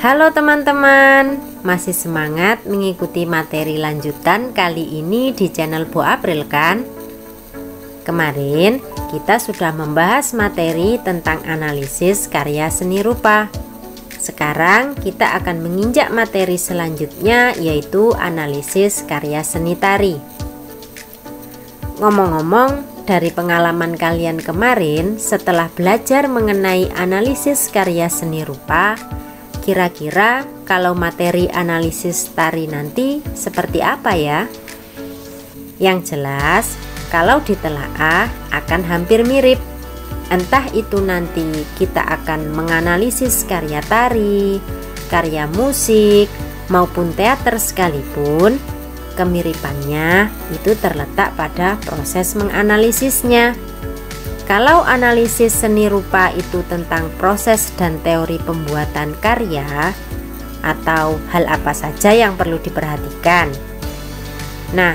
Halo teman-teman, masih semangat mengikuti materi lanjutan kali ini di channel Bu April kan? Kemarin kita sudah membahas materi tentang analisis karya seni rupa. Sekarang kita akan menginjak materi selanjutnya, yaitu analisis karya seni tari. Ngomong-ngomong, dari pengalaman kalian kemarin setelah belajar mengenai analisis karya seni rupa, kira-kira kalau materi analisis tari nanti seperti apa ya? Yang jelas, kalau ditelaah akan hampir mirip. Entah itu nanti kita akan menganalisis karya tari, karya musik, maupun teater sekalipun, kemiripannya itu terletak pada proses menganalisisnya. Kalau analisis seni rupa itu tentang proses dan teori pembuatan karya atau hal apa saja yang perlu diperhatikan. Nah,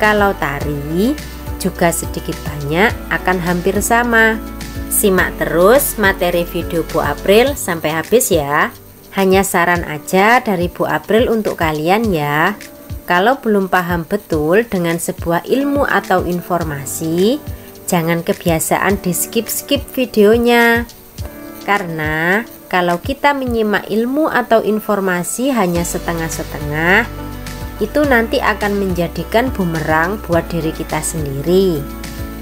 kalau tari juga sedikit banyak akan hampir sama. Simak terus materi video Bu April sampai habis ya. Hanya saran aja dari Bu April untuk kalian ya. Kalau belum paham betul dengan sebuah ilmu atau informasi, jangan kebiasaan di skip-skip videonya. Karena kalau kita menyimak ilmu atau informasi hanya setengah-setengah, itu nanti akan menjadikan bumerang buat diri kita sendiri.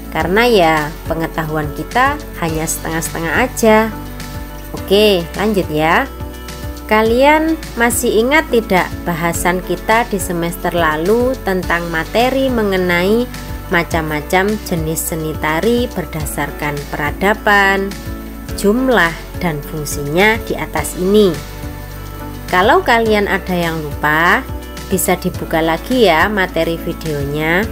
Karena ya pengetahuan kita hanya setengah-setengah aja. Oke, lanjut ya. Kalian masih ingat tidak bahasan kita di semester lalu tentang materi mengenai macam-macam jenis seni tari berdasarkan peradaban, jumlah, dan fungsinya di atas ini? Kalau kalian ada yang lupa, bisa dibuka lagi ya materi videonya.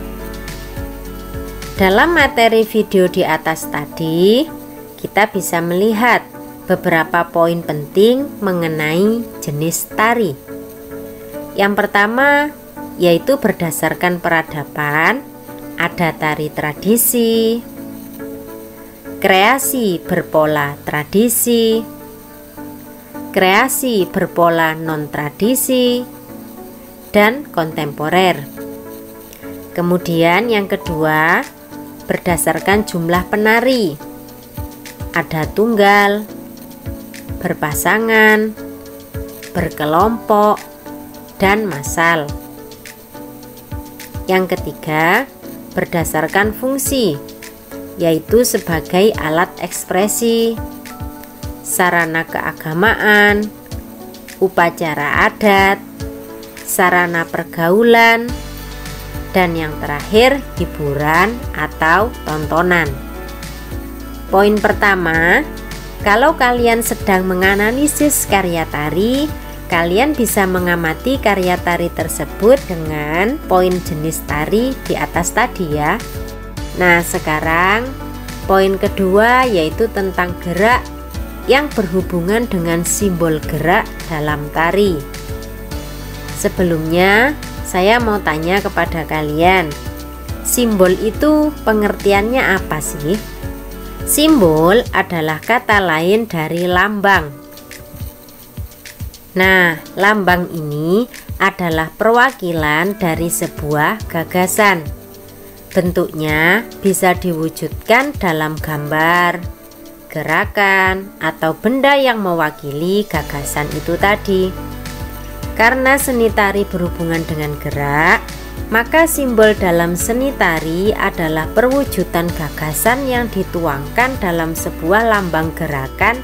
Dalam materi video di atas tadi, kita bisa melihat beberapa poin penting mengenai jenis tari. Yang pertama, yaitu berdasarkan peradaban, ada tari tradisi, kreasi berpola tradisi, kreasi berpola non-tradisi, dan kontemporer. Kemudian yang kedua, berdasarkan jumlah penari, ada tunggal, berpasangan, berkelompok, dan massal. Yang ketiga, berdasarkan fungsi, yaitu sebagai alat ekspresi, sarana keagamaan, upacara adat, sarana pergaulan, dan yang terakhir hiburan atau tontonan. Poin pertama, kalau kalian sedang menganalisis karya tari, kalian bisa mengamati karya tari tersebut dengan poin jenis tari di atas tadi ya. Nah, sekarang poin kedua yaitu tentang gerak yang berhubungan dengan simbol gerak dalam tari. Sebelumnya, saya mau tanya kepada kalian, simbol itu pengertiannya apa sih? Simbol adalah kata lain dari lambang. Nah, lambang ini adalah perwakilan dari sebuah gagasan. Bentuknya bisa diwujudkan dalam gambar, gerakan, atau benda yang mewakili gagasan itu tadi. Karena seni tari berhubungan dengan gerak, maka simbol dalam seni tari adalah perwujudan gagasan yang dituangkan dalam sebuah lambang gerakan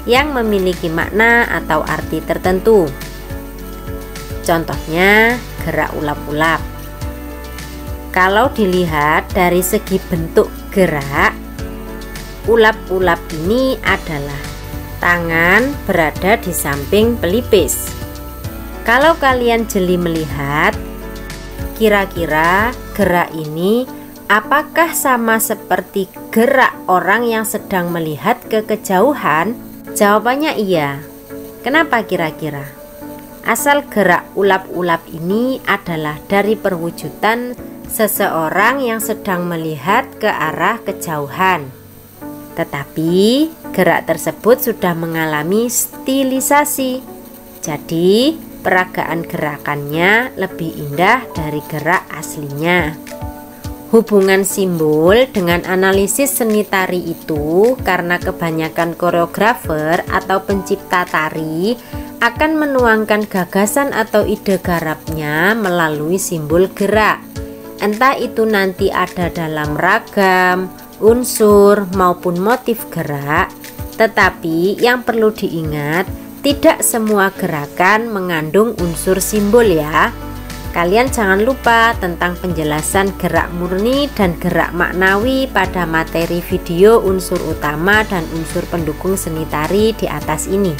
yang memiliki makna atau arti tertentu. Contohnya, gerak ulap-ulap. Kalau dilihat dari segi bentuk gerak, ulap-ulap ini adalah tangan berada di samping pelipis. Kalau kalian jeli melihat, kira-kira gerak ini apakah sama seperti gerak orang yang sedang melihat ke kejauhan? Jawabannya iya. Kenapa kira-kira? Asal gerak ulap-ulap ini adalah dari perwujudan seseorang yang sedang melihat ke arah kejauhan. Tetapi gerak tersebut sudah mengalami stilisasi. Jadi peragaan gerakannya lebih indah dari gerak aslinya. Hubungan simbol dengan analisis seni tari itu karena kebanyakan koreografer atau pencipta tari akan menuangkan gagasan atau ide garapnya melalui simbol gerak. Entah itu nanti ada dalam ragam, unsur maupun motif gerak. Tetapi yang perlu diingat, tidak semua gerakan mengandung unsur simbol ya. Kalian jangan lupa tentang penjelasan gerak murni dan gerak maknawi pada materi video unsur utama dan unsur pendukung seni tari di atas ini.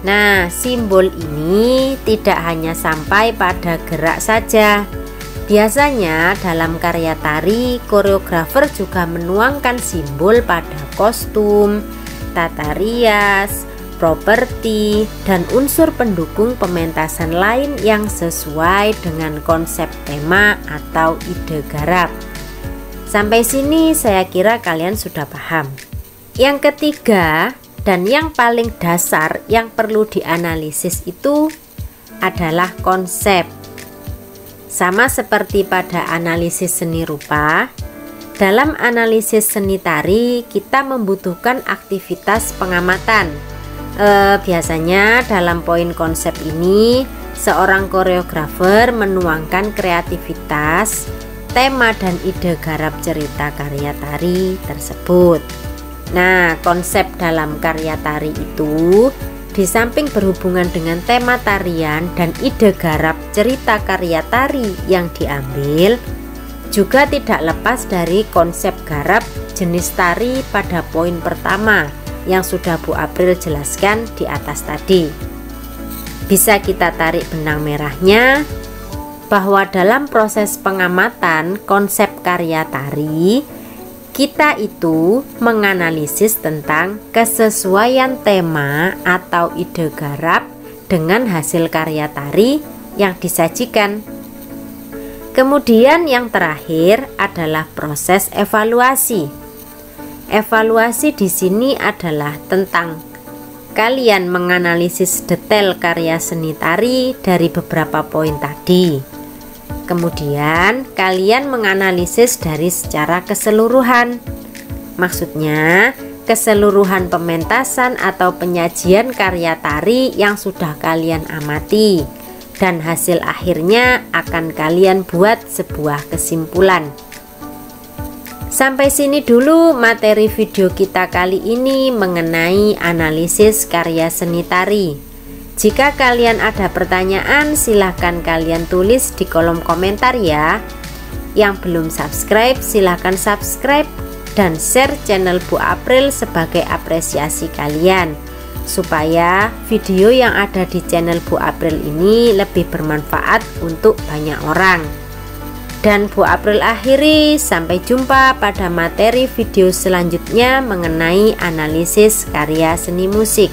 Nah, simbol ini tidak hanya sampai pada gerak saja. Biasanya dalam karya tari, koreografer juga menuangkan simbol pada kostum, tata rias, properti, dan unsur pendukung pementasan lain yang sesuai dengan konsep tema atau ide garap. Sampai sini saya kira kalian sudah paham. Yang ketiga dan yang paling dasar yang perlu dianalisis itu adalah konsep. Sama seperti pada analisis seni rupa, dalam analisis seni tari kita membutuhkan aktivitas pengamatan. Biasanya dalam poin konsep ini seorang koreografer menuangkan kreativitas, tema dan ide garap cerita karya tari tersebut. Nah, konsep dalam karya tari itu di samping berhubungan dengan tema tarian dan ide garap cerita karya tari yang diambil, juga tidak lepas dari konsep garap jenis tari pada poin pertama yang sudah Bu April jelaskan di atas tadi. Bisa kita tarik benang merahnya bahwa dalam proses pengamatan konsep karya tari, kita itu menganalisis tentang kesesuaian tema atau ide garap dengan hasil karya tari yang disajikan. Kemudian yang terakhir adalah proses evaluasi. Evaluasi di sini adalah tentang kalian menganalisis detail karya seni tari dari beberapa poin tadi. Kemudian kalian menganalisis dari secara keseluruhan. Maksudnya keseluruhan pementasan atau penyajian karya tari yang sudah kalian amati. Dan hasil akhirnya akan kalian buat sebuah kesimpulan. Sampai sini dulu materi video kita kali ini mengenai analisis karya seni tari. Jika kalian ada pertanyaan, silahkan kalian tulis di kolom komentar ya. Yang belum subscribe, silahkan subscribe dan share channel Bu April sebagai apresiasi kalian, supaya video yang ada di channel Bu April ini lebih bermanfaat untuk banyak orang. Dan Bu April akhiri, sampai jumpa pada materi video selanjutnya mengenai analisis karya seni musik.